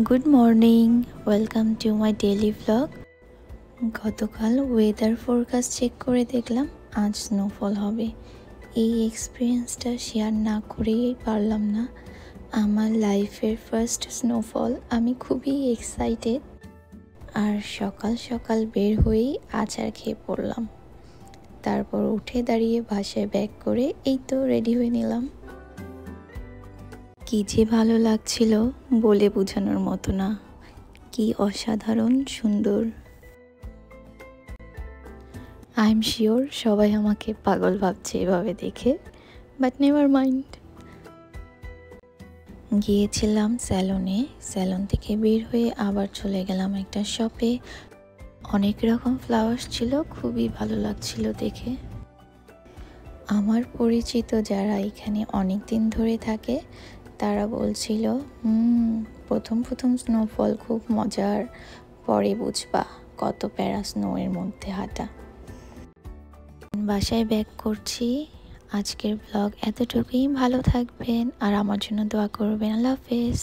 Good morning, welcome to my daily vlog. গতকাল weather forecast check করে দেখলাম আজ স্নোফল হবে। এই এক্সপিরিয়েন্সটা শেয়ার না করেই পারলাম না। আমার লাইফের ফার্স্ট স্নোফল, আমি খুবই এক্সাইটেড। আর সকাল সকাল বের হয়েই আচার খেয়ে পড়লাম। তারপর উঠে দাঁড়িয়ে বাসায় ব্যাক করে এই তো রেডি হয়ে নিলাম। কি যে ভালো লাগছিল বলে বোঝানোর মতো না, কি অসাধারণ সুন্দর। আই এম শিওর সবাই আমাকে পাগল ভাবছে এভাবে দেখে, বাট নেভার মাইন্ড। গিয়েছিলাম স্যালনে, স্যালন থেকে বের হয়ে আবার চলে গেলাম একটা শপে। অনেক রকম ফ্লাওয়ার্স ছিল, খুবই ভালো লাগছিল দেখে। আমার পরিচিত যারা এখানে অনেক দিন ধরে থাকে তারা বলছিল প্রথম প্রথম স্নোফল খুব মজার, পরে বুঝবা কত প্যারা স্নোয়ের মধ্যে হাঁটা। বাসায় ব্যাক করছি। আজকের ব্লগ এতটুকুই, ভালো থাকবেন আর আমার জন্য দোয়া করবেন। আল্লাহ হাফেজ।